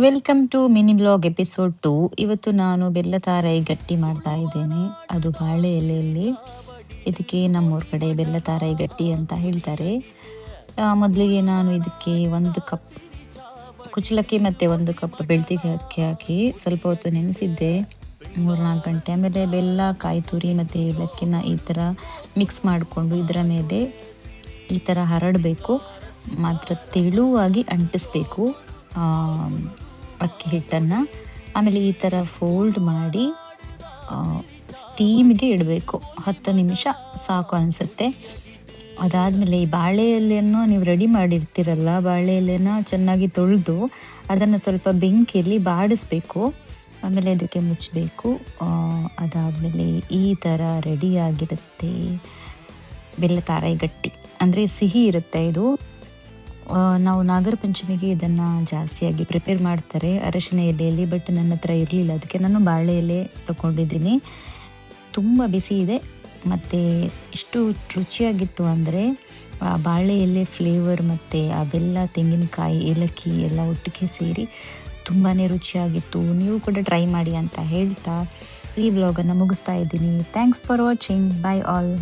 Welcome to mini blog episode 2. ಇವತ್ತು ನಾನು ಬೆಲ್ಲ ತಾರಾಯಿ ಗಟ್ಟಿ ಮಾಡ್ತಾ ಇದ್ದೇನೆ. ಅದು ಬಾಳೆ ಎಲೆಯಲ್ಲಿ. ಇದಕ್ಕೆ ನಮ್ಮೂರ ಕಡೆ ಬೆಲ್ಲ ತಾರಾಯಿ ಗಟ್ಟಿ ಅಂತ ಹೇಳ್ತಾರೆ. ಮೊದಲಿಗೆ ನಾನು ಇದಕ್ಕೆ 1 ಕಪ್ ಕುಚ್ಚಲಕ್ಕಿ ಮತ್ತು 1 ಕಪ್ ಬೆಳ್ತಿಗೆ ಅಕ್ಕಿ ಹಾಕಿ ಸ್ವಲ್ಪ ಹೊತ್ತು ನೆನೆಸಿದ್ದೆ, 3-4 ಗಂಟೆ. ಆಮೇಲೆ ಬೆಲ್ಲ, ಕಾಯಿ ತುರಿ ಮತ್ತು ಏಲಕ್ಕಿನ ಈ ಥರ ಮಿಕ್ಸ್ ಮಾಡಿಕೊಂಡು ಇದರ ಮೇಲೆ ಈ ಥರ ಹರಡಬೇಕು. ಮಾತ್ರ ತೆಳುವಾಗಿ ಅಂಟಿಸ್ಬೇಕು ಅಕ್ಕಿ ಹಿಟ್ಟನ್ನು. ಆಮೇಲೆ ಈ ಥರ ಫೋಲ್ಡ್ ಮಾಡಿ ಸ್ಟೀಮ್ಗೆ ಇಡಬೇಕು. 10 ನಿಮಿಷ ಸಾಕು ಅನಿಸುತ್ತೆ. ಅದಾದಮೇಲೆ ಈ ಬಾಳೆ ಎಲೆಯನ್ನು ನೀವು ರೆಡಿ ಮಾಡಿರ್ತೀರಲ್ಲ, ಬಾಳೆ ಎಲೆನ ಚೆನ್ನಾಗಿ ತೊಳೆದು ಅದನ್ನು ಸ್ವಲ್ಪ ಬೆಂಕಿಯಲ್ಲಿ ಬಾಡಿಸ್ಬೇಕು. ಆಮೇಲೆ ಅದಕ್ಕೆ ಮುಚ್ಚಬೇಕು. ಅದಾದಮೇಲೆ ಈ ಥರ ರೆಡಿಯಾಗಿರುತ್ತೆ ಬೆಲ್ಲ ತಾರಾಯಿ ಗಟ್ಟಿ. ಅಂದರೆ ಸಿಹಿ ಇರುತ್ತೆ ಇದು. ನಾವು ನಾಗರ ಪಂಚಮಿಗೆ ಇದನ್ನು ಜಾಸ್ತಿಯಾಗಿ ಪ್ರಿಪೇರ್ ಮಾಡ್ತಾರೆ ಅರಶಿನ ಎಲೆಯಲ್ಲಿ. ಬಟ್ ನನ್ನ ಹತ್ರ ಇರಲಿಲ್ಲ, ಅದಕ್ಕೆ ನಾನು ಬಾಳೆ ಎಲೆ ತಗೊಂಡಿದ್ದೀನಿ. ತುಂಬ ಬಿಸಿ ಇದೆ ಮತ್ತು ಎಷ್ಟು ರುಚಿಯಾಗಿತ್ತು ಅಂದರೆ ಆ ಬಾಳೆ ಎಲೆ ಫ್ಲೇವರ್ ಮತ್ತು ಆ ಬೆಲ್ಲ, ತೆಂಗಿನಕಾಯಿ, ಏಲಕ್ಕಿ ಎಲ್ಲ ಒಟ್ಟಿಗೆ ಸೇರಿ ತುಂಬಾ ರುಚಿಯಾಗಿತ್ತು. ನೀವು ಕೂಡ ಟ್ರೈ ಮಾಡಿ ಅಂತ ಹೇಳ್ತಾ ಈ ವ್ಲಾಗನ್ನು ಮುಗಿಸ್ತಾ ಇದ್ದೀನಿ. Thanks for watching. By all.